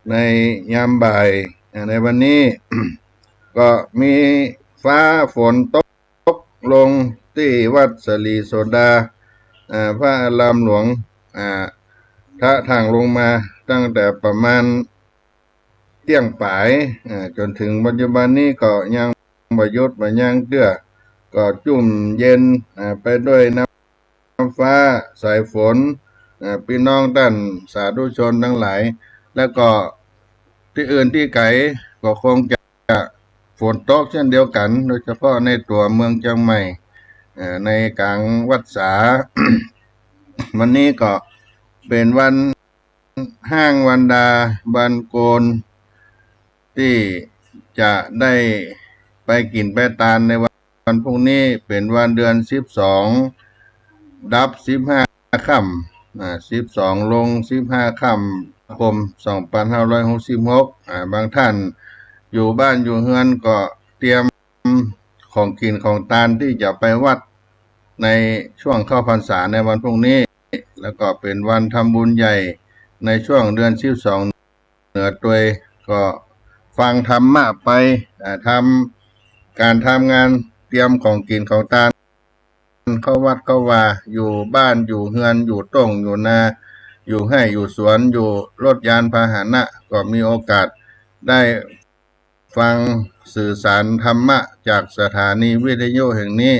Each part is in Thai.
ในยามบ่ายในวันนี้ ก็มีฟ้าฝนตกลงที่วัดสลีโสดาพระอารามหลวงถ้าทางลงมาตั้งแต่ประมาณเที่ยงป่ายจนถึงปัจจุบันนี้ก็ยังบ่หยุดบ่ยั้งเตื้อก็จุ่มเย็นไปด้วยน้ำฟ้าสายฝนพี่น้องท่านสาธุชนทั้งหลายแล้วก็ที่อื่นที่ไกลก็คงจะฝนตกเช่นเดียวกันโดยเฉพาะในตัวเมืองเชียงใหม่ในกลางวัดสา วันนี้ก็เป็นวันห้างวันดาบันโกนที่จะได้ไปกินไปทานในวันพรุ่งนี้เป็นวันเดือน12ดับ15 ค่ำ12ลง15 ค่ำคม2566บางท่านอยู่บ้านอยู่เฮือนก็เตรียมของกินของทานที่จะไปวัดในช่วงเข้าพรรษาในวันพรุ่งนี้แล้วก็เป็นวันทำบุญใหญ่ในช่วงเดือน12เหนือตัวยก็ฟังธรรมะไปทำการทำงานเตรียมของกินของทานเข้าวัดเข้าว่าอยู่บ้านอยู่เฮือนอยู่ต้งอยู่นาอยู่ให้อยู่สวนอยู่รถยานพาหนะก็มีโอกาสได้ฟังสื่อสารธรรมะจากสถานีวิทยุแห่งนี้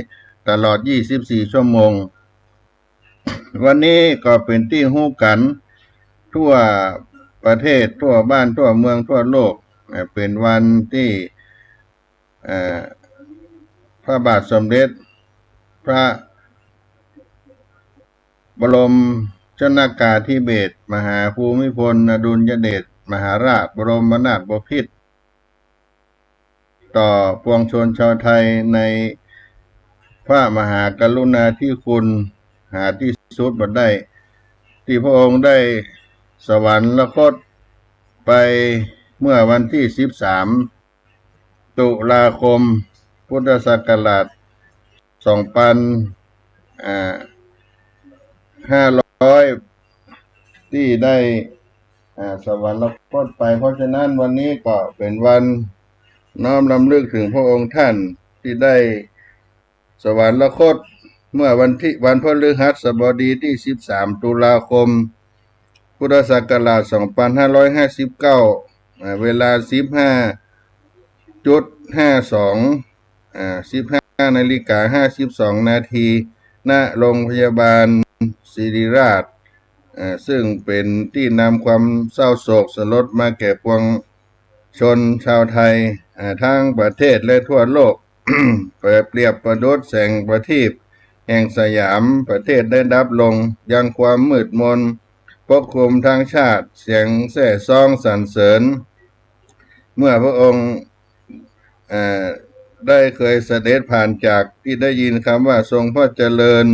ตลอด24 ชั่วโมงวันนี้ก็เป็นที่ฮู้กันทั่วประเทศทั่วบ้านทั่วเมืองทั่วโลกเป็นวันที่พระบาทสมเด็จพระบรมชนกาธิเบศรมหาภูมิพลอดุลยเดชมหาราชบรมนาถบพิตรต่อปวงชนชาวไทยในพระมหากรุณาธิคุณหาที่สุดบ่ได้ที่พระองค์ได้สวรรคตไปเมื่อวันที่13 ตุลาคมพุทธศักราช2500ที่ได้สวรรคตไปเพราะฉะนั้นวันนี้ก็เป็นวันน้อมรำลึกถึงพระองค์ท่านที่ได้สวรรคตเมื่อวันพฤหัสบดีที่13 ตุลาคมพุทธศักราช2559เวลา15:52 ณโรงพยาบาลศิริราชซึ่งเป็นที่นำความเศร้าโศกสลดมาแก่ปวงชนชาวไทยทั้งประเทศและทั่วโลก เปรียบประดุจแสงประทีปแห่งสยามประเทศได้ดับลงยังความมืดมนปกคลุมทั้งชาติเสียงแส่ซองสรรเสริญเมื่อพระองค์ได้เคยเสด็จผ่านจากที่ได้ยินคำว่าทรงพระเจริญ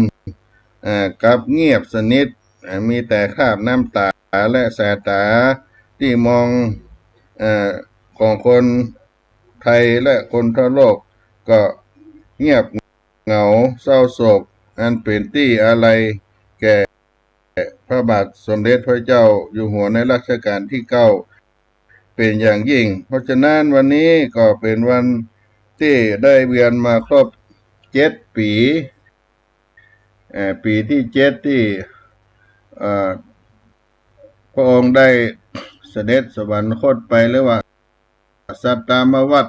กับเงียบสนิทมีแต่คราบน้ำตาและสายตาที่มองของคนไทยและคนทั่วโลกก็เงียบเหงาเศร้าโศกอันเป็นที่อะไรแก่พระบาทสมเด็จพระเจ้าอยู่หัวในรัชกาลที่9เป็นอย่างยิ่งเพราะฉะนั้นวันนี้ก็เป็นวันที่ได้เวียนมาครบ7 ปีปีที่7ที่พระองค์ได้เสด็จสวรรคตไปหรือว่าสัตตามวัฏ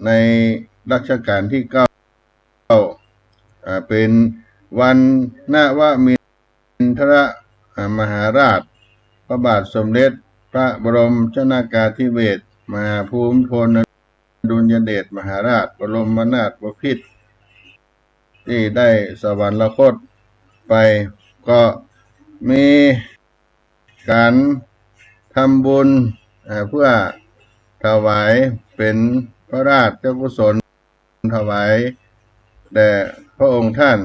ในรัชกาลที่9เป็นวันนวมินทรมหาราชพระบาทสมเด็จพระบรมชนกาธิเบศรมหาภูมิพลอดุลยเดชมหาราชบรมนาถบพิตรที่ได้สวรรคตไปก็มีการทำบุญเพื่อถวายเป็นพระราชกุศลถวายแด่พระองค์ท่าน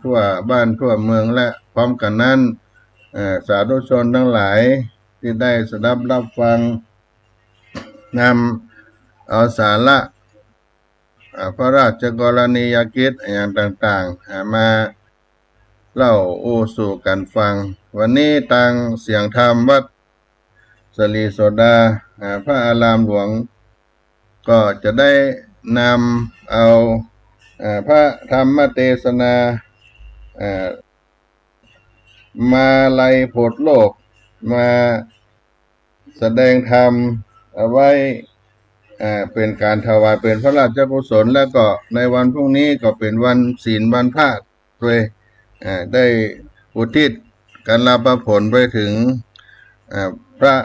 ทั่วบ้านทั่วเมืองและพร้อมกันนั้นสาธุชนทั้งหลายที่ได้สดับรับฟังนำเอาสาระพระราชกรณียกิจอย่างต่างๆมาเล่าโอสู่กันฟังวันนี้ทางเสียงธรรมวัด สลีโสดาพระอารามหลวงก็จะได้นำเอาพระธรรมเทศนามาลัยโพธิ์โลกมาแสดงธรรมเอาไว้เป็นการถวายเป็นพระราชกุศลแล้วก็ในวันพรุ่งนี้ก็เป็นวันศีลวันพระด้วยได้อุทิศการรับผลไปถึงพระ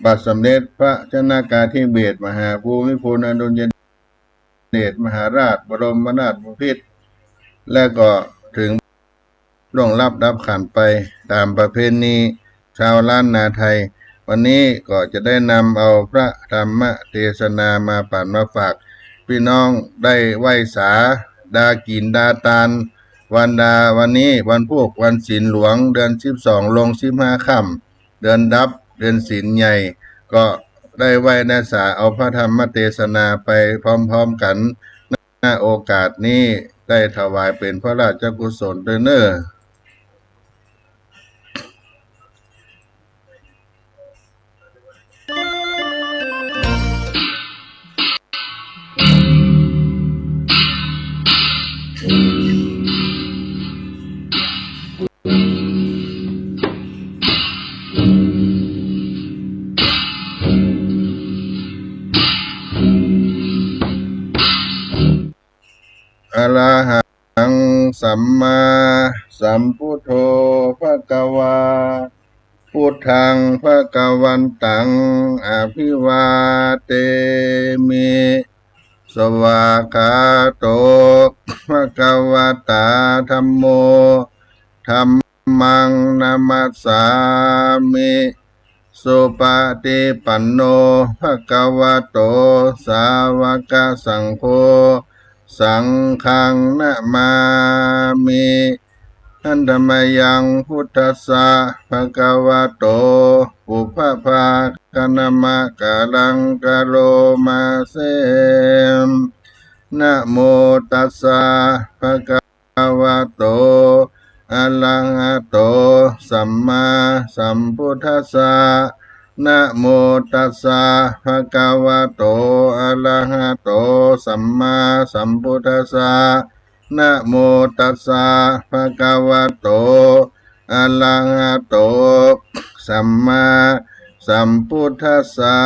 บาทสมเด็จพระชนากาธิเบศรมหาภูมิพลอดุลยเดชมหาราชบรมนาถบพิตรและก็ถึงร่วงรับดับขันไปตามประเพณีชาวล้านนาไทยวันนี้ก็จะได้นำเอาพระธรรมเทศนามาปั่นมาฝากพี่น้องได้ไหว้สาดากินดาตานวันนี้วันพวกวันศีลหลวงเดือน12ลง15ค่ำเดือนดับเดือนศีลใหญ่ก็ได้ไหว้นาสาเอาพระธรรมเทศนาไปพร้อมๆกันณโอกาสนี้ได้ถวายเป็นพระราชกุศลด้วยเน้ออะระหังสัมมาสัมพุทโธภควาพุทธังภควันตังอภิวาเตมิสวากขาโตภควตาธัมโมธัมมังนามัสสามิสุปฏิปันโนภควโตสาวกสังโฆสังฆังนะมามิอันธรรมยังพุทธัสสะภะคะวะโตปุพพะกะนะมะกะลังกะโลมาเสนะโมตัสสะภะคะวะโตอะระหะโตสัมมาสัมพุทธัสสะนะโมตัสสะภะคะวะโตอะระหะโตสัมมาสัมพุทธัสสะนะโมตัสสะภะคะวะโตอะระหะโตสัมมาสัมพุทธัสสะ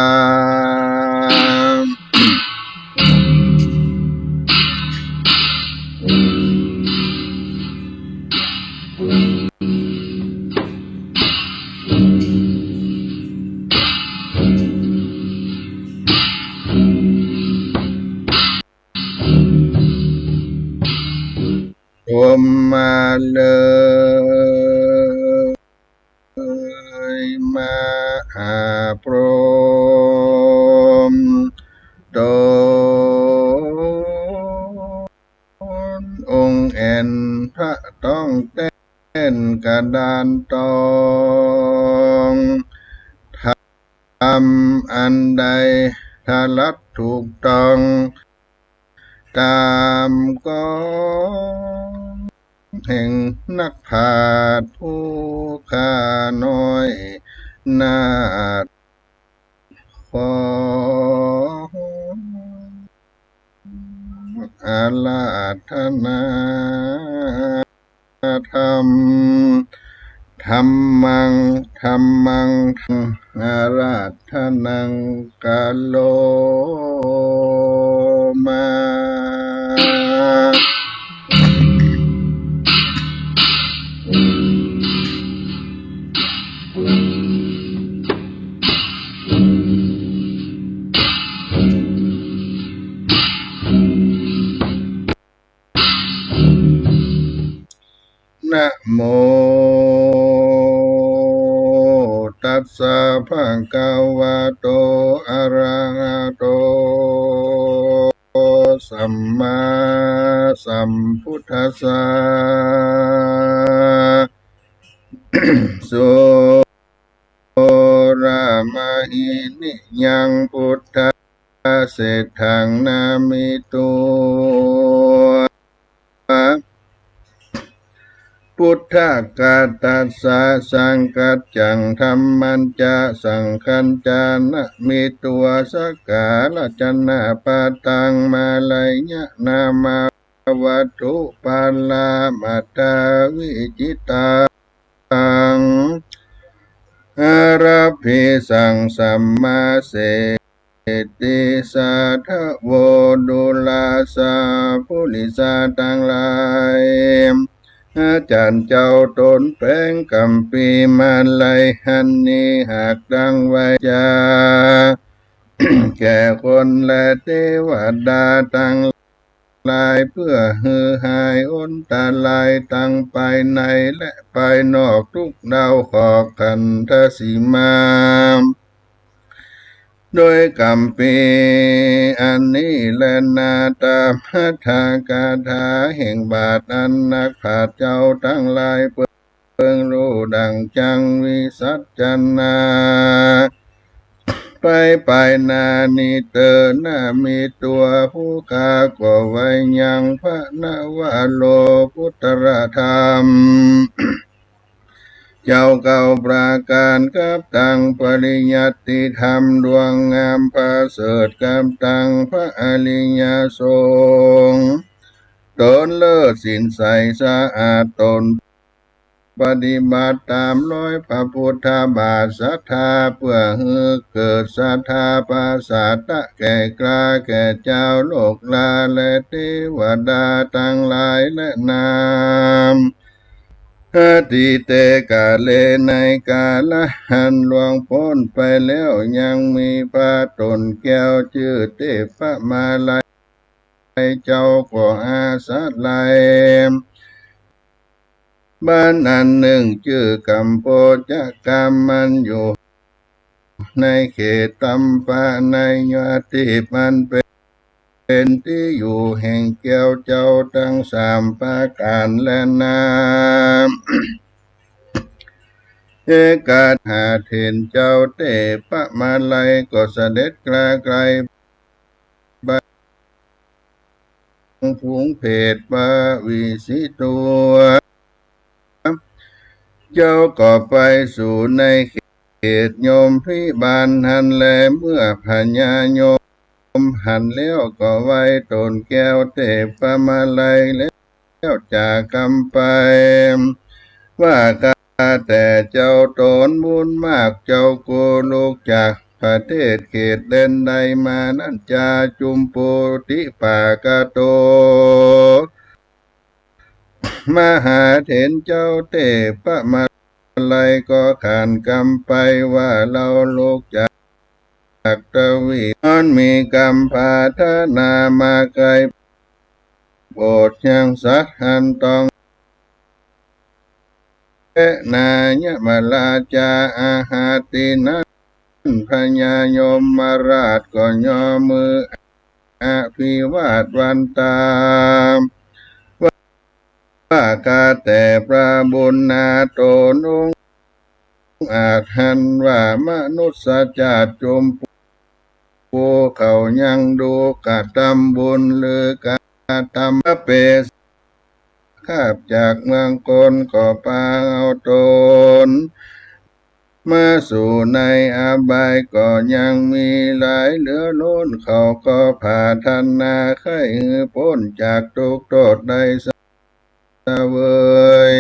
มาเลยมาหาพรหมตนองค์แอนพระต้องเต้นกระดานตองทำอันใดถ้าลัดถูกต้องตามก็แห่งนักพาดผู้ข้าน้อยนาฏขออาลาธนาธรรมธรรมังอาราธนังกาโลมานะโมตัสสะภะคะวะโตอะระหะโตสัมมาสัมพุทธัสสะสุรามหินิยังพุทธเศรษฐังนามิตุ พุทธกาตัสสะสังกัจจังธัมมัญจะสังคัญจานะมีตัวสักกาลจนะปะตังมาลัยญะนามาวัตถุปาลามัตตาวิจิตังอาราภิสังสัมมาเสติสัทธโวดุลาสาภุริสาทั้งหลายอาจารย์เจ้าตนแป้งกำปีมาลัยหันนี้หากดังไว้จา แก่คนและเทวดาทั้งหลายเพื่อฮือหายอนตาลายตั้งภายในและภายนอกทุกดาวขอบขันธสีมาโดยกำปีอันนี้และนาตาพัทธากาถาแห่งบาทอันนักปราชญ์เจ้าทั้งหลายเพิ่งรู้ดังจังวิสัชนาไปนานิเตอหน้ามีตัวผู้ข้าก็ไว้ยังพระนวโลกุตรธรรม เจ้าเก่าประการกับตังปริยัติธรรมดวงงามประเสริฐกับตังพระอริยสงฆ์ตนเลิศสินใสสะอาดตนปฏิบัติตามร้อยพระพุทธบาทศรัทธาเพื่อให้เกิดศรัทธาปราสาทะแก่กล้าแก่เจ้าโลกลาและเทวดาทั้งหลายและนามอติเตกาเลในกาละหันล่วงพ้นไปแล้วยังมีพระตนแก้วชื่อเทพมาลัยเจ้าก็อาสาไลบ้านอันหนึ่งชื่อกัมโพจกรรมมันอยู่ในเขตตัมปะในยติมันเป็นที่อยู่แห่งแก้วเจ้าทั้งสามประการและนามเอกาหาเถนเจ้าเตปะมาลัยก็เสด็จไกลบ้านฝูงเพศปะวิสิตัวเจ้าก็ไปสู่ในเขตโยมพิบาลหันแลเมื่อพญาโยมหันแล้วก็ไว้ตนแก้วเทพมาลัยแล้วจากกำไปว่ากาแต่เจ้าตนบุญมากเจ้าโกลูกจากประเทศเขตเด่นใดมานั้นจาจุมปุติปากาโตมหาเถรเจ้าเทพมาลัยก็ขานกำไปว่าเราลูกจากตวีมันมีกรรมพาธนามาไกลโปรดยังสัตหันตองนายมาลาจาอาหาตินั้นพญายมราชก็ย่อมืออภิวาทวันตามว่ากาแต่พระบุญนาโตนุงอาจหันว่ามนุษย์ชาติจมปูเขายังดูกะทำบุญหรือกะทำเปสข้าบจากเมืองกลก็ปาเอาตนมาสู่ในอบายก็ยังมีหลายเหลือล้นเขาก็ผ่าทันนาไข้พ้นจากทุกข์โทษใดเสวย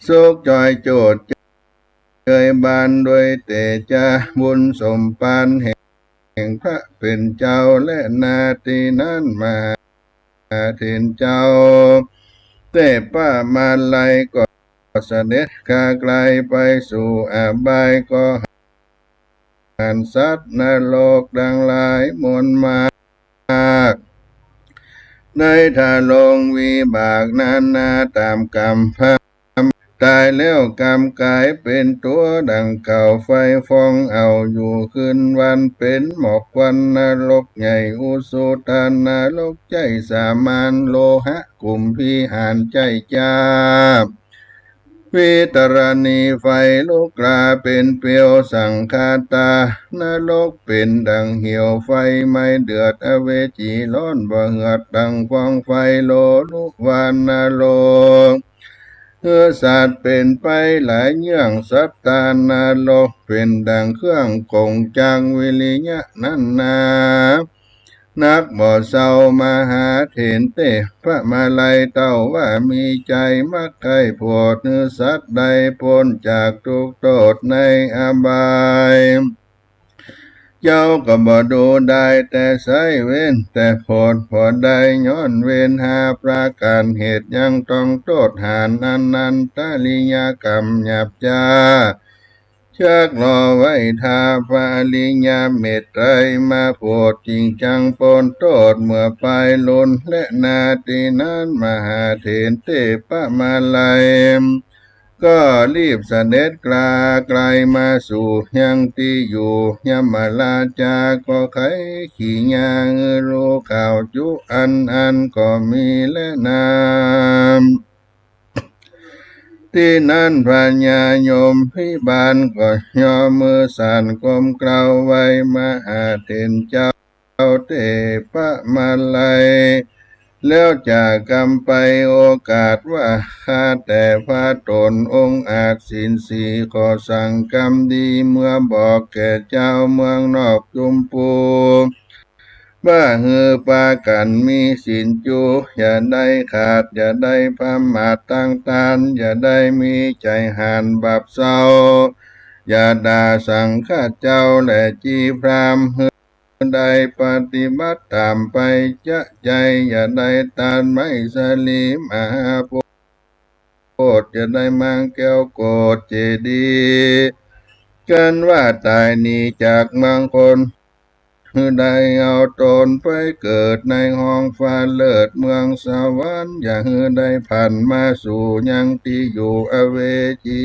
สุขจอยโจดเกยบานโดยเตจาบุญสมปานแห่งพระเป็นเจ้าและนาทีนั้นมาเถนเจ้าเทพมาลัยก็เสด็จข้าไกลไปสู่อบายก็หันสัตว์นรกดังหลายมวลมากในทาลงวิบากนานาตามกรรมตายแล้วกรรมกายเป็นตัวดังเก่าไฟฟองเอาอยู่คืนวันเป็นหมอกควันนรกใหญ่อุสุทานนรกใจสามานโลหะกุมพิหารใจจ้าวิตรณีไฟลุกลาเป็นเปลวสังคาตานรกเป็นดังเหี่ยวไฟไม่เดือดอเวจีร้อนบ่เหือดดังควงไฟโลลุวานนรก สัตว์เป็นไปหลายเยื่องสัตตานาโลกเป็นดังเครื่องกงจังวิริยะนันนานักบ่เศร้ามหาเถนเตพระมาลัยเต้าว่ามีใจมักใครโพดสัตว์ใดพ้นจากทุกข์โทษในอบายเจ้าก็บ่ดูได้แต่ใช้เว้นแต่โพดพอได้ย้อนเว้นหาประการเหตุยังต้องโทษหานนันตริยกรรมหยาบจ้าชักรอไว้ทาปาลิญญาเมตไตรมาโปรดจริงจังปนโทษเมื่อไปลุนและนาตีนั้นมหาเถนเตปะมาลัยก็รีบเสด็จกลาไกลมาสู่ยังที่อยู่ยมราจาก็ไขขี่ยางรู้ข่าวจุอันก็มีและนามที่นั้นพระญาโยมพิบาลก็ย่อมือสั่นก้มกล่าวไว้มหาเถรเจ้าเตปะมาลัยแล้วจากกรรมไปโอกาสว่าข้าแต่พระตนองค์อาจศีลสีขอสั่งกรรมดีเมื่อบอกแก่เจ้าเมืองนอกจุมพูว่าปากันมีศีลจูอย่าได้ขาดอย่าได้พมาทตั้งตานอย่าได้มีใจหันบาปเศร้าอย่าด่าสั่งข้าเจ้าและจีพรามได้ปฏิบัติตามไปจะใจอย่าได้ตานไม่สลีมหาโพธิ์อย่าได้มังแก้วโกดเจดีกันว่าตายหนีจากเมืองคนได้เอาตนไปเกิดในห้องฟ้าเลิศเมืองสวรรค์อย่าได้ผ่านมาสู่ยังที่อยู่อเวจี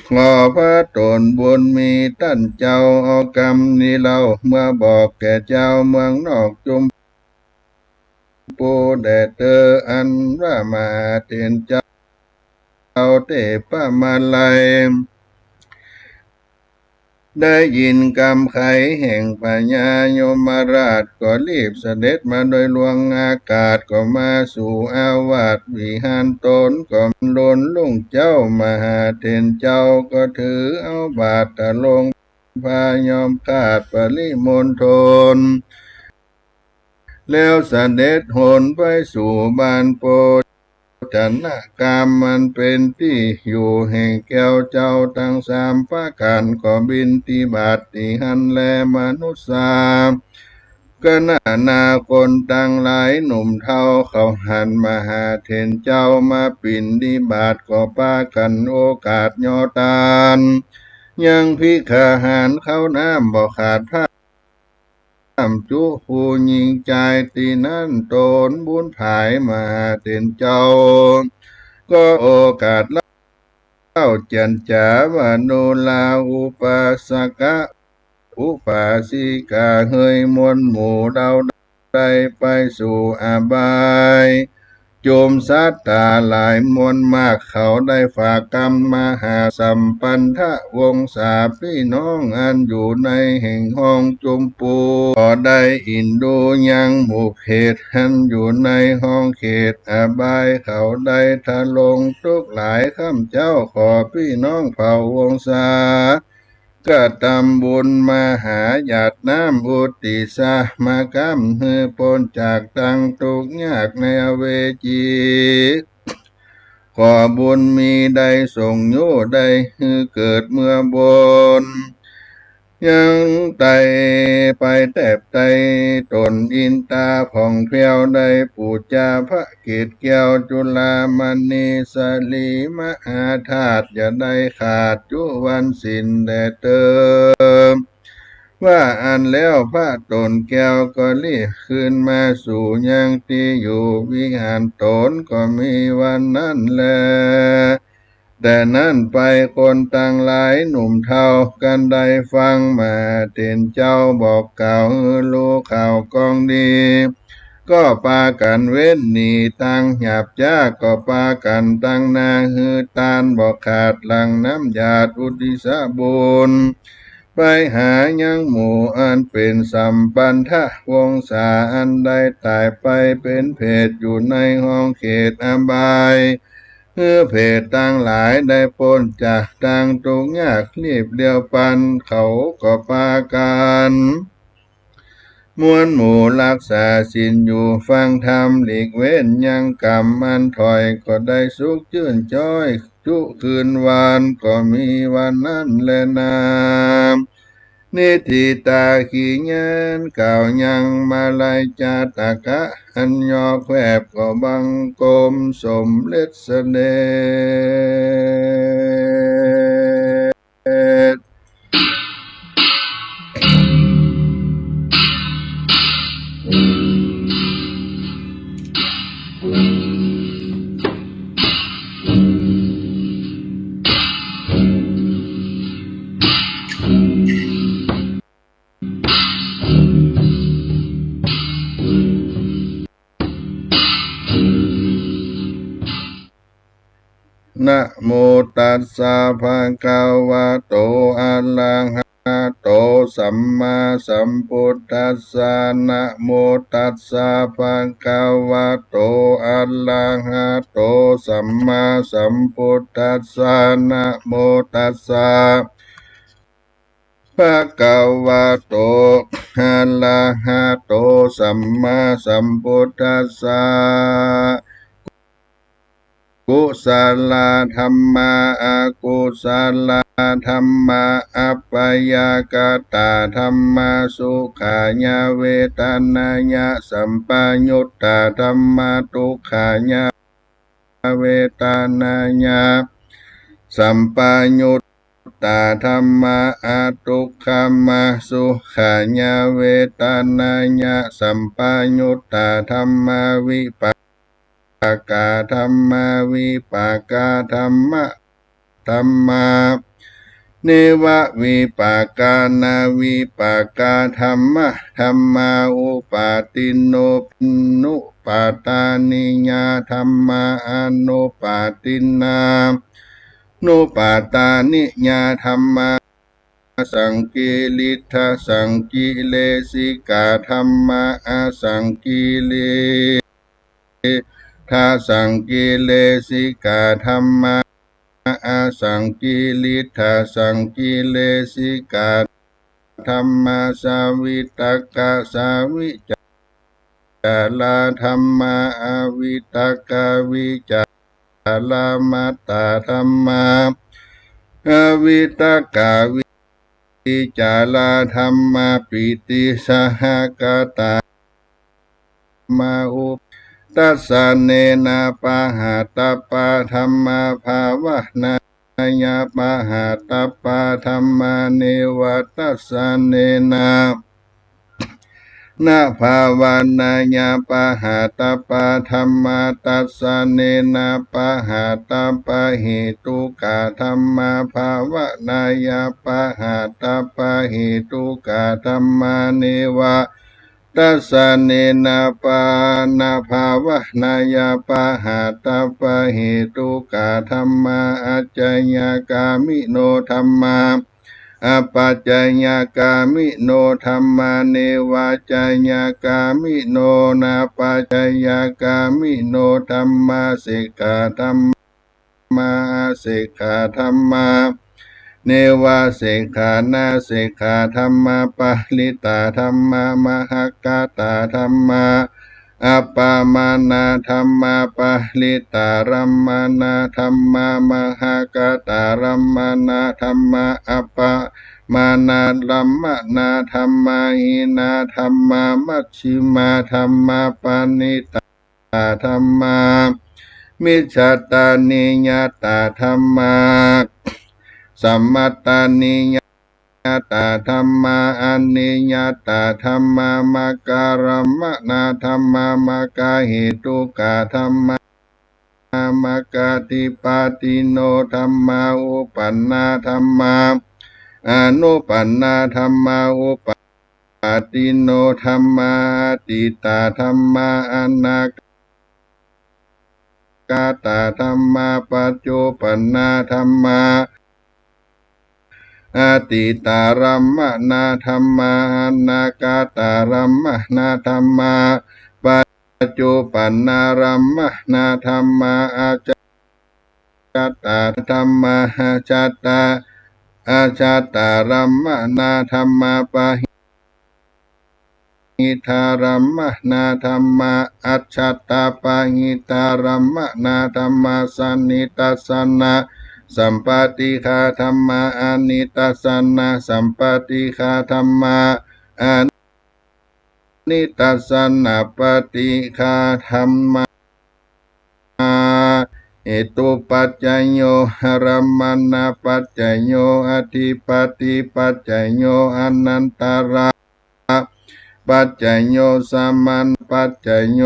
ขอพระตนบุญมีท่านเจ้าเอากรรมนี้เล่าเมื่อบอกแก่เจ้าเมืองนอกจุมปูแด่เธออันว่ามาเตียนเจ้าเตปะมาลัยได้ยินกรรมไขแห่งพญายมราชก็รีบเสด็จมาโดยลวงอากาศก็มาสู่อาวาสวิหารตนก็ลนลุ่งเจ้ามหาเถรเจ้าก็ถือเอาบาทลงพายอมขาดปริมณฑลแล้วเสด็จโหนไปสู่บ้านโพจันนกามมันเป็นที่อยู่แห่งแก้วเจ้าทั้งสามประการก็บินติบาตติหันแลมนุษย์สามก็นาคนตั้งหลายหนุ่มเท่าเขาหันมาหาเถรเจ้ามาปินดิบาตก็ปากันโอกาสยอตานยังพิกาหารเข้าน้ำบ่ขาดผ้าจุผู้ยิงใจตีนั้นตนบุญผายมาเต็นเจ้าก็โอกาสเล่าจันจาวโนลาอุปสกะอุปาสิกาเฮยมวลหมู่เราได้ไปสู่อบายโจมสัตตาหลายมวลมากเขาได้ฝากกรรมมหาสัมปันทะวงศาพี่น้องอันอยู่ในแห่งห้องจุมปูก็ได้อินดูยังหมู่เขตอันอยู่ในห้องเขตอบายเขาได้ทะลงทุกหลายข้ามเจ้าขอพี่น้องเผ่าวงศาก็ทำบุญมาหาหยาดน้ำอุติสามากรรมพ้นจากตังทุกข์ยากในอเวจีขอบุญมีได้ส่งโยได้เกิดเมื่อบนยังไตไปแทบไตตนอินตาผ่องเพียวได้ปูจาพระเกศแก้วจุลามณีสลีมหาธาตุอย่าได้ขาดจุวันสินแด่เติมว่าอันแล้วพระตนแก้วก็รีบขึ้นมาสู่ยังที่อยู่วิหารตนก็มีวันนั้นแลแต่นั้นไปคนต่างหลายหนุ่มเท่ากันได้ฟังมาเต็นเจ้าบอกกล่าวรู้ข่าวกองดีก็ปากันเว้นหนีตั้งหยาบจ้าก็ปากันตั้งนาตานบอกขาดหลังน้ำหยาดอุติสบุญ ไปหายังหมู่อันเป็นสัมปันทะวงศาอันใดตายไปเป็นเพศอยู่ในห้องเขตอบายเพศต่างหลายได้พ้นจากต่างทุกข์ยากรีบเดียวปันเขาก็ปากันมวลหมู่รักษาศีลอยู่ฟังธรรมหลีกเว้นยังกรรมมันถอยก็ได้สุขชื่นจ้อยทุกคืนวานก็มีวันนั้นแลนามนิธิตาขีเงินกล่าวยังมาลายจาตากะอันยอแควบก็บังกรมสมเล็ดเสด็จนะโมตัสสะภะคะวะโตอะระหะโตสัมมาสัมพุทธัสสะนะโมตัสสะภะคะวะโตอะระหะโตสัมมาสัมพุทธัสสะนะโมตัสสะภะคะวะโตอะระหะโตสัมมาสัมพุทธัสสะกุศลธรรมาอากุศลธรรมาอัปปยากตาธรรมาสุขายาเวทนายาสัมปยุตตาธรรมาทุกขายาเวทนายาสัมปยุตตาธรรมาอาทุกขมาสุขายาเวทนายาสัมปยุตตาธรรมาวิปัสสกาธรรมาวิปากาธรรมะธรรมาเนวะวิปากานาวิปากาธรรมะธรรมาอุปาติโนปินุปาตานิญาธรรมาอนุปาตินานุปาตานิญาธรรมาสังกิริทาสังกิเลสิกาธรรมาอสังกิเลทาสังกิเลสิกาธรรมาอาสังกิริทาสังกิเลสิกาธรรมาสาวิตกะสาวิจาลาธรรมาอาวิตกะวิจาลามัตตาธรรมาอาวิตกะวิจาลาธรรมาปิติสหกตามาอุตัสสะเนนะปะหะตปะธัมมาภาวะนายาปะหะตปะธัมมาเนวตัสสะเนนะนาภาวานายาปะหะตปะธัมมาตัสสะเนนะปะหะตปะหิตุกะธัมมาภาวะนายาปะหะตปะหิตุกะธัมมาเนวะตัสสะเนนะปานาภาวะนายาปะหะตปะหิตุกะธัมมาอัจจยากามิโนธัมมาอปัจจยากามิโนธัมมาเนวาจยากามิโนนาปัจจยากามิโนธัมมาสิกขาธัมมาสิกขาธัมมาเนวาสิกขานาสิกขาธัมมาปะลิตาธัมมามหกตาธัมมาอัปปามานาธัมมาปะลิตารัมมานาธัมมามหกตารัมมานาธัมมาอัปปามานาลัมมนาธัมมาหินาธัมมามัชชิมาธัมมาปานิตาธัมมามิจฉาตานิยตาธัมมาสัมมัตตานิยตาธัมมาอนิยตาธัมมามาการัมมนาธัมมามากาหิตุกะธัมมามากาติปาติโนธัมมาอุปันนาธัมมาอนุปันนาธัมมาอุปาติโนธัมมาติตาธัมมาอนากาตาธัมมาปัจจุปันนาธัมมา อาติตารัมมนาธัมมาอนากาตารัมมนาธัมมาปัจจุปันนารัมมนาธัมมาอาจจตาธัมมาจัตตาอาจตารัมมนาธัมมาปะหิทารัมมนาธัมมาอัจฉตาปะหิทารัมมนาธัมมาสันนิตัสสนะสัมปติฆาธัมมาอนิตัสสนะสัมปติฆาธัมมาอนิตัสสนะปฏิฆาธัมมาเหตุปัจจยโยหรัมมณปัจจยโยอธิปติปัจจยโยอนันตระปัจจยโยสัมมันปัจจยโย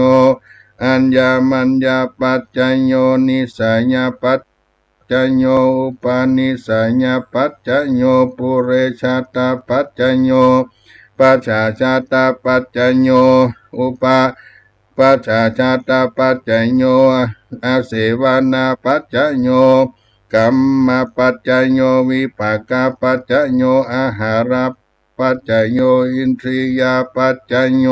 อัญญมัญญปัจจยโยนิสัยปัจจยโยอุปาณิสัยปัจจยโยปุเรชาตปัจจยโยปัจฉาชาตปัจจยโยอุปาปัจฉาชาตปัจจยโยอาเสวนาปัจจยโยกัมมปัจจยโยวิปากปัจจยโยอาหารปัจจยโยอินทรียปัจจยโย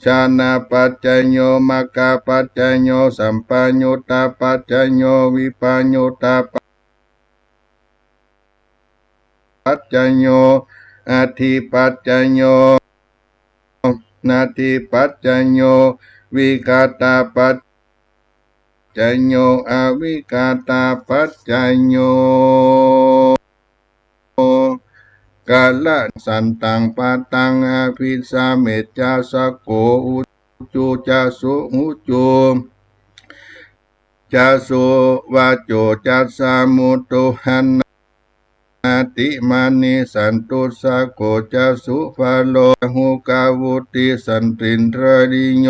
ชานะปัจจยโยมัคคะปัจจยโยสัมปัญญุตตปัจจยโยวิปัญญุตตปัจจยโยอธิปัจจยโยนาทิปัจจยโยวิกาตาปัจจยโยอวิกาตาปัจจยโยกาลสันตังปัตตังอภิสาเมจจาสโกอุจูจาสุหุจูจาสุวาโจจัสสามุตุหันนาติมานิสันตุสะโกจาสุฟาโลหุกาวุติสันตินทรดิโย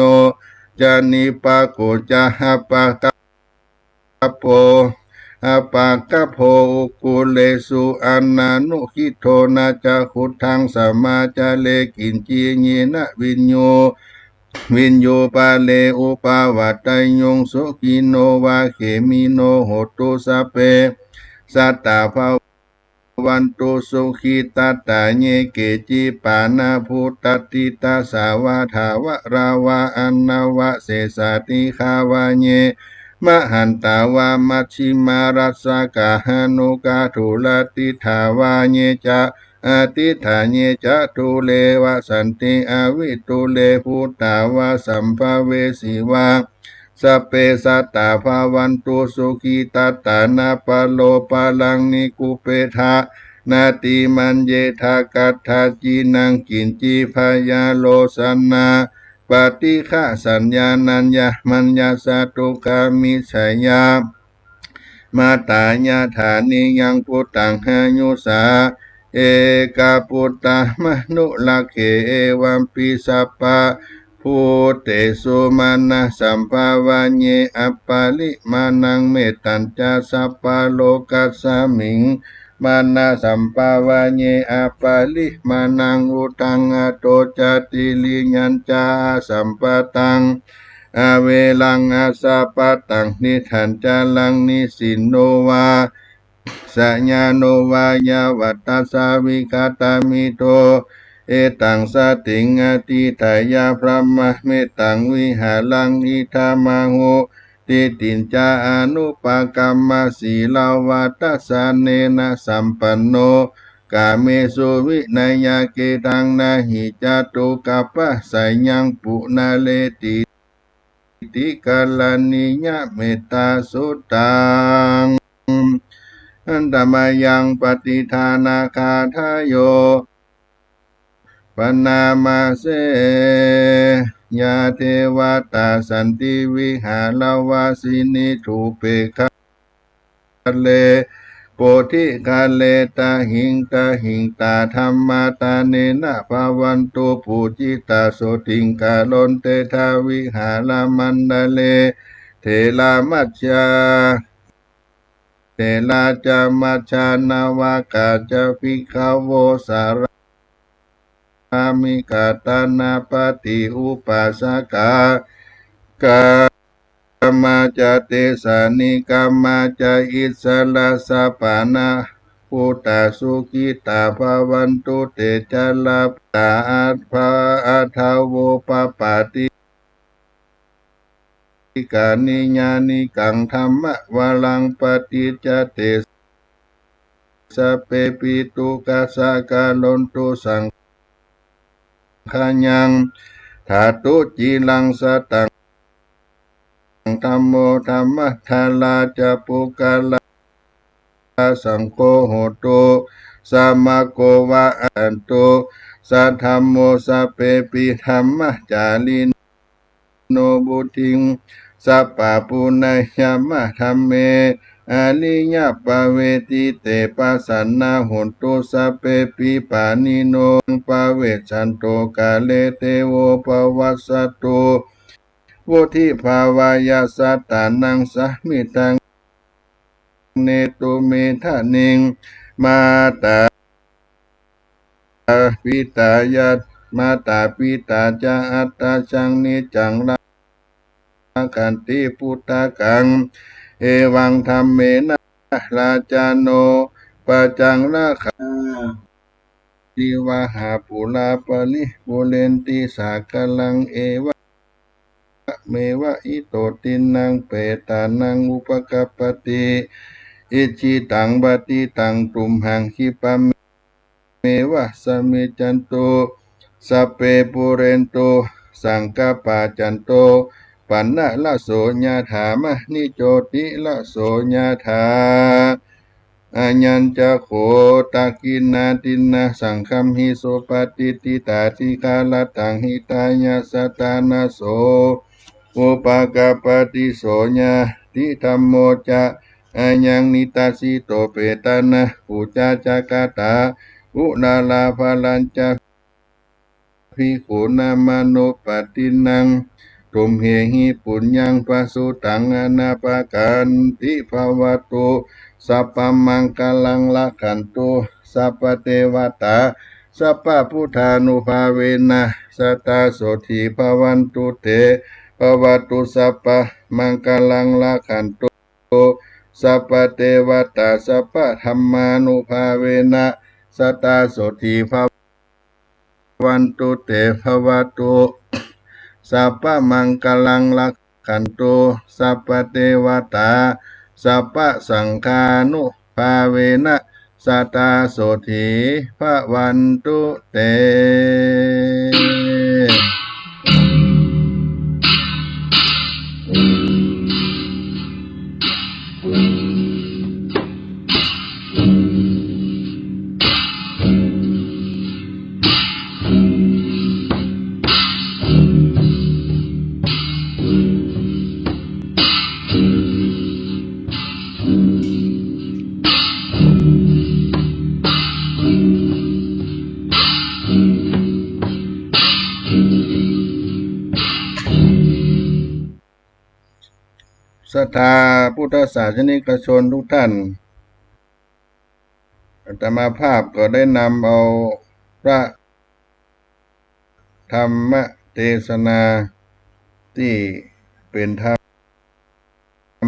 จานิปะโกจาหปะกะโปอาปากะโพอุกุเลสุอานานุขิโทนาจาขุทังสมาจาเลกินจีญีนะวินโยปาเลอุปาวัตตัยยงสุขิโนวาเขมิโนโหตุสะเปสัตตาภาวันตุสุขิตาตาเยเกจิปานาภูตติตาสาวาทาวะราวาอันนาวะเสสาติขาวาเยมหันตาวามัชชิมารัสสะกาหานุกาทุลติทาวาเยจะอาติฐานเยจะทุเลวะสันติอวิทุเลภูตาวาสัมภเวสีวาสเปสัตตาภาวันตุสุขีตัตตานาปโลปาลังนิกุเปทานาติมันเยทากัตถาจีนังกินจีพยาโลสันนาปฏิฆะสัญญานัญญามัญญาสตุกามิฉายามาตาญาฐานิยังพุตตังหายุสาเอกาปุตตะมนุลเขเอวัมปิสัพพะภูเตสุมานะสัมภาวะเยอัปปาลิมานังเมตตัญจาสัพพะโลกัสสมิงมานะสัมภาวะเยอัปปาลิมานังอุตังอโตจติลิญัญจาสัมปตังอเวลังอาสาปตังนิทันจาลังนิสินโนวาสัญญาโนวายาวัตตาสาวิคาตามิโตเอตังสติงอติทายาพระมะเมตังวิหารังอิทามาหุติตินจาอนุปกรรมสีลาวัตสาเนนะสัมปันโนกาเมสุวินัยเกตังนาหิจตุกัปปะไสยังปุนาเลติติกาลานิยะเมตตาสุตังอันตมายังปฏิทานาคาทายโยปนามาเสยาเทวตาสันติวิหารวาสินิทุเปคะเลโพธิกาเลตาหิงตาธรรมาตาเนนะภาวันตุปูจิตาโสติงกาลนเตทาวิหารมันดาเลเทลามัจจาเทลาจามัจจานาวากาจภิกขโวสารอามิกาตานาปฏิอุปัสสกากามาจเตสานิกามาจอิสลาสปานา ภูตาสุขิตาภาวันตุเตจาลาตาอัตภาอัทาโวปปาติกานิญาณิกังธรรมะวาลังปฏิจจเตสเปปิตุกัสสะกาลนตุสังฆายังถาตุจีลังสตังธัมโมธัมมะทาลาจะปุกาลาสังโฆโหตุสัมมาโกวะอันตุสัทธัมโมสัพเพปิธัมมะจาลิโนบุติงสัพพะปุณณยามะธัมเมอริยปเวติเตปัสสันนาโหนตุสัพเพปิปานิโนปเวชันโตกาเลเตโวปวัสสตุวุธิภาวายาสัตตานังสมิตังเนตุเมทะนิงมาตาปิตายามาตาปิตาจาอัตตาจังนิจังละกันติพุทธกังเอวังธัมเมนะราจาโนปัจจังราคะดิวะหาปุลาปลิบุเรนติสากลังเอวะเมวะอิโตตินังเปตานังอุปกัปปติอิจิตังปฏิตังตุมหังคิปะเมวะสมิจันโตสัพเพปุเรนโตสังกปาจันโตปันนะละโสญาถามะนิโจติละโสญาถาอัญญัญจะโขตากินาตินะสังคัมหิโสปฏิติตาติกาลตังหิตายาสตานาโสอุปกปปติโสญาติธัมโมจะอัญญังนิตาสิโตเปตานะปุจจาจักตาอุนาลาภลัญจะภิกขุนามโนปฏินังตุมเหหิปุญญังปสุตังอนาปกันติภาวตุสัพพมังคลังละขันตุสัพพเทวตาสัพพพุทธานุภาเวนะสัตตาโสธีภวันตุเตภวตุสัพพมังคลังละขันตุสัพพเทวตาสัพพธัมมานุภาเวนะสัตตาโสธีภวันตุเตภวตุสัพพมังคลังละขันตุสัพพเทวตาสัพพสังฆานุภาเวนะสัตตาโสธีภวันตุเตศรัทธาพุทธศาสนิกชนทุกท่านอาตมาภาพก็ได้นำเอาพระธรรมเทศนาที่เป็นธรรม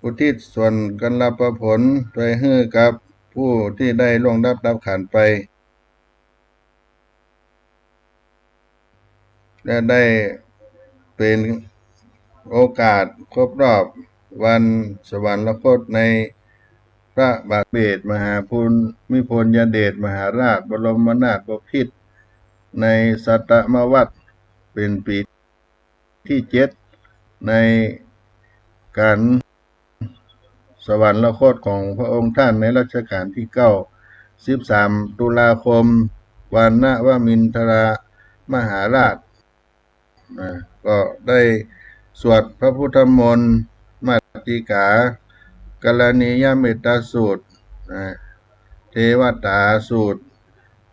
อุทิศส่วนกัลปผลไปให้กับผู้ที่ได้ล่วงดับขันไปและได้เป็นโอกาสครบรอบวันสวรรคตในพระบาทเบศมหาภูมิพลยเดชมหาราชบรมนาถบพิตรในสัตมวัฏเป็นปีที่7ในการสวรรคตของพระองค์ท่านในรัชกาลที่13 ตุลาคมวันนวมินทรามหาราชก็ได้สวดพระพุทธมนต์มาติกากรณียเมตตาสูตรเทวตาสูตร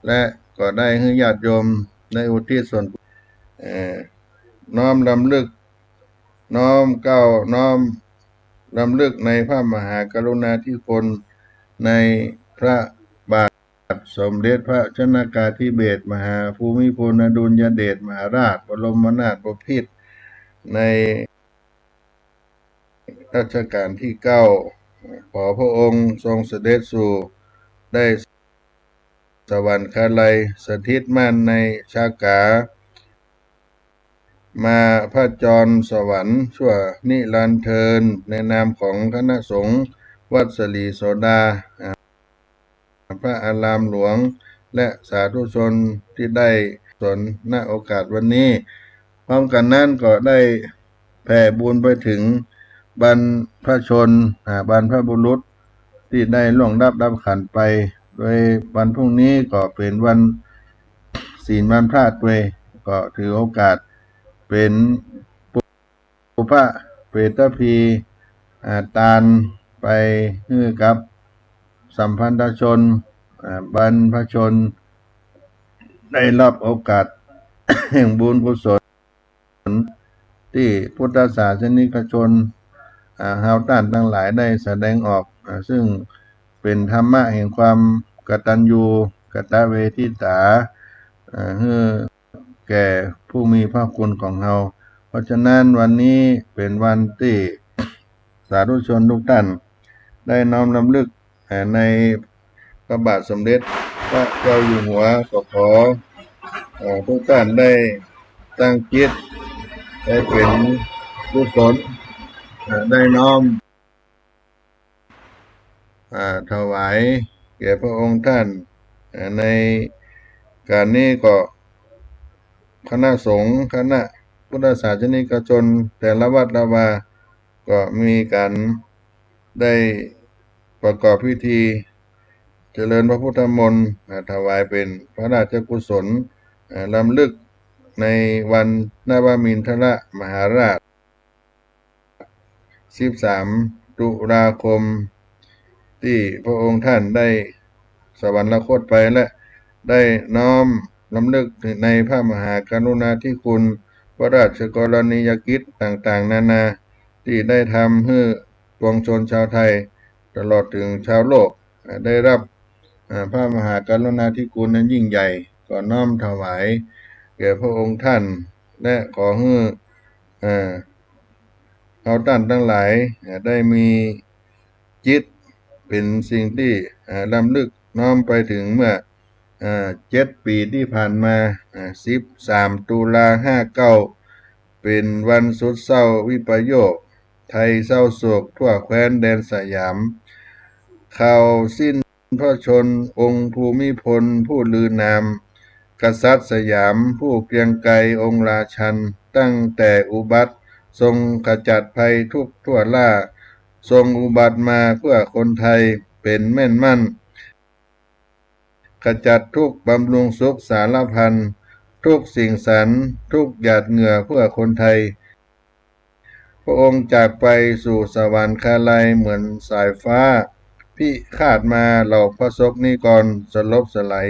และก็ได้ให้ญาติโยมในอุทิศส่วนน้อมรำลึกน้อมเก้าน้อมรำลึกในพระมหากรุณาธิคุณในพระบาทสมเด็จพระชนกาธิเบศรมหาภูมิพลอดุลยเดชมหาราชบรมนาถบพิตรในรัชกาลที่ ขอพระองค์ทรงเสด็จสู่ได้สวรรคาลัยสถิตมั่นในชากามาพระจรสวรรค์ชั่วนิรันดร์เทินในนามของคณะสงฆ์วัดสลีโสดาพระอารามหลวงและสาธุชนที่ได้สนณโอกาสวันนี้พร้อมกันนั้นก็ได้แผ่บุญไปถึงบรรพชนบรรพบุรุษที่ได้ล่วงดับขันไปโดยวันพรุ่งนี้ก็เป็นวันศีลวันพระด้วยก็ถือโอกาสเป็นปุพพะเปตพีตานไปฮือกับสัมพันธชนบรรพชนได้รับโอกาส แห่งบุญกุศลที่พุทธศาสนิกชนเฮาต้านทั้งหลายได้แสดงออกซึ่งเป็นธรรมะแห่งความกตัญญูกตเวทิตาให้แก่ผู้มีพระคุณของเราเพราะฉะนั้นวันนี้เป็นวันที่สาธุชนทุกท่านได้น้อมรำลึกในพระบาทสมเด็จพระเจ้าอยู่หัวก็ขอทุกท่านได้ตั้งจิตได้เป็นกุศลได้น้อมถวายแก่พระองค์ท่านในการนี้ก็คณะสงฆ์คณะพุทธศาสนิกชนแต่ละวัดละวาก็มีการได้ประกอบพิธีเจริญพระพุทธมนต์ถวายเป็นพระราชกุศลรำลึกในวันนวมินทรมหาราช13 ตุลาคมที่พระองค์ท่านได้สวรรคตไปและได้น้อมรำลึกในพระมหากรุณาธิคุณพระราชกรณียกิจต่างๆนานาที่ได้ทำให้ปวงชนชาวไทยตลอดถึงชาวโลกได้รับพระมหากรุณาธิคุณนั้นยิ่งใหญ่ก็น้อมถวายแก่พระองค์ท่านและขอให้เอาท่านทั้งหลายได้มีจิตเป็นสิ่งที่รำลึกน้อมไปถึงเมื่อ7 ปีที่ผ่านมา13 ตุลา 59เป็นวันสุดเศร้าวิปโยคไทยเศร้าโศกทั่วแคว้นแดนสยามข่าวสิ้นพระชนองค์ภูมิพลผู้ลือนามกษัตริย์สยามผู้เกรียงไกรองค์ราชันตั้งแต่อุบัติทรงขจัดภัยทุกทั่วล่าทรงอุบัติมาเพื่อคนไทยเป็นแม่นมั่นขจัดทุกบำรุงสุขสารพันทุกสิ่งสรรทุกหยาดเหงื่อเพื่อคนไทยพระองค์จากไปสู่สวรรคาลัยเหมือนสายฟ้าพิฆาตมาเหล่าพระสงฆ์นิกรสลบสลาย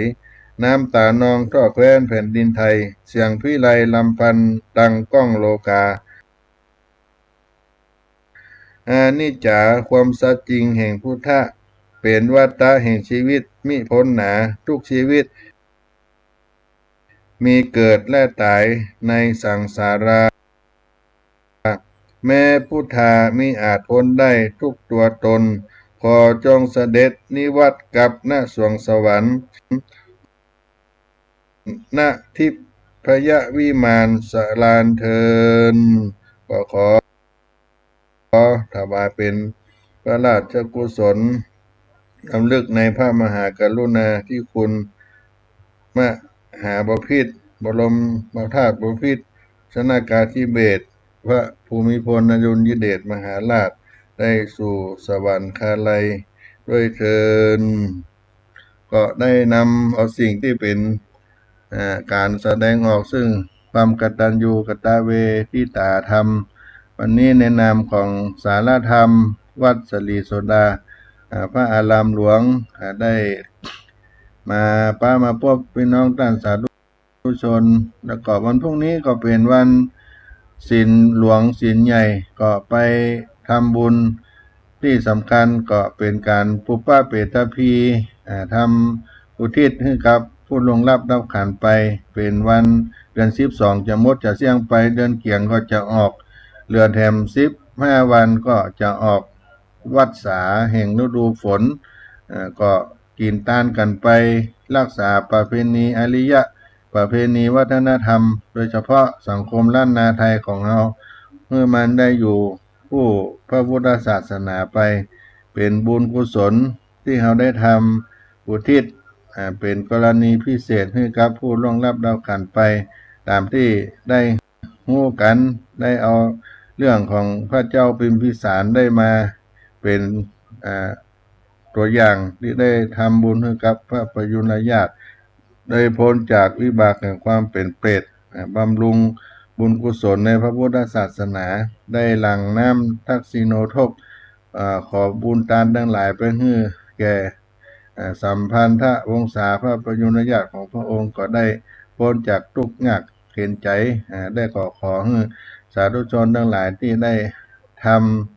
น้ำตานองทั่วแคว้นแผ่นดินไทยเสียงพิไลลำพันดังก้องโลกาอานิจจาความสัจจริงแห่งพุทธะเป็นวัฏฏะแห่งชีวิตมิพ้นหนาทุกชีวิตมีเกิดและตายในสังสาราแม้พุทธามิอาจพ้นได้ทุกตัวตนขอจงเสด็จนิวัตกับณสวงสวรรค์ณทิพยวิมานสลานเทินก็ขอถวายเป็นพระราชกุศลรำลึกในพระมหากรุณาธิคุณมหาบพิตรบรมธาตุบพิตรชนากาธิเบศรพระภูมิพลอดุลยเดชมหาราชได้สู่สวรรคาลัยด้วยเทินก็ได้นำเอาสิ่งที่เป็นการแสดงออกซึ่งความกตัญญูกตเวทิตาธรรมวันนี้ในนามของสารธรรมวัดสลีโสดาพระอารามหลวงได้มาพบพี่น้องท่านสาธุชนแล้วก็วันพรุ่งนี้ก็เป็นวันศีลหลวงศีลใหญ่ก็ไปทำบุญที่สำคัญก็เป็นการปุพพะเปตพีทำอุทิศให้กับผู้ล่วงลับขันไปเป็นวันเดือน12จะจะเสี่ยงไปเดือนเกี่ยงก็จะออกเรือแถม15 วันก็จะออก วัดษาแห่งฤดูฝนก็กินต้านกันไปรักษาประเพณีอริยะประเพณีวัฒนธรรมโดยเฉพาะสังคมล้านนาไทยของเราเมื่อมันได้อยู่ผู้พระพุทธศาสนาไปเป็นบุญกุศลที่เราได้ทำอุทิศเป็นกรณีพิเศษให้กับผู้ล่วงลับเราขันไปตามที่ได้รู้กันได้เอาเรื่องของพระเจ้าพิมพิสารได้มาเป็นตัวอย่างที่ได้ทำบุญให้กับพระประยุรญาติได้พ้นจากวิบากแห่งความเป็นเปรตบำรุงบุญกุศลในพระพุทธศาสนาได้หลั่งน้ำทักษิโนทกขอบุญทานทั้งหลายไปให้แก่สัมพันธวงศาพระประยุรญาติของพระองค์ก็ได้พ้นจากทุกข์ยากเข็นใจได้ขอให้สาธุชนทั้งหลายที่ได้ท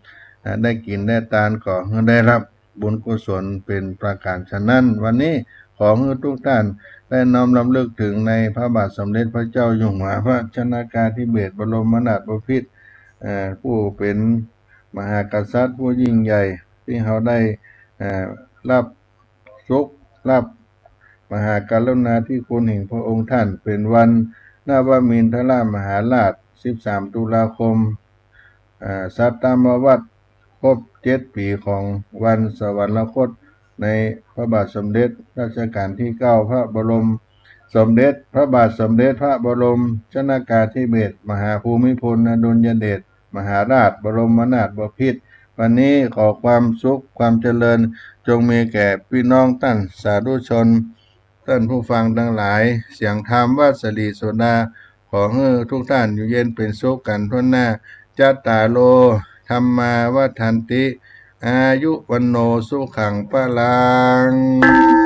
ำได้กินได้ทานก็ได้รับบุญกุศลเป็นประการฉะนั้นวันนี้ขอให้ทุกท่านได้น้อมรำลึกถึงในพระบาทสมเด็จพระเจ้าอยู่หัวพระชนกาธิเบศรบรมนาถบพิตรผู้เป็นมหากษัตริย์ผู้ยิ่งใหญ่ที่เขาได้รับสุขรับมหากรุณาธิคุณแห่งพระองค์ท่านเป็นวันนวมินทรมหาราช13 ตุลาคมสัตตมวัฏครบ7 ปีของวันสวรรคตในพระบาทสมเด็จรัชกาลที่9พระบรมสมเด็จพระบาทสมเด็จพระบรมชนกาธิเบศรมหาภูมิพลอดุลยเดชมหาราชบรมนาถบพิตรวันนี้ขอความสุขความเจริญจงมีแก่พี่น้องท่านสาธุชนท่านผู้ฟังทั้งหลายเสียงธรรมวัดสลีโสดาขอให้ทุกท่านอยู่เย็นเป็นสุขกันทั่วหน้าจัตตาโลธรรมาวัฏันติอายุวันโนสุขังพลัง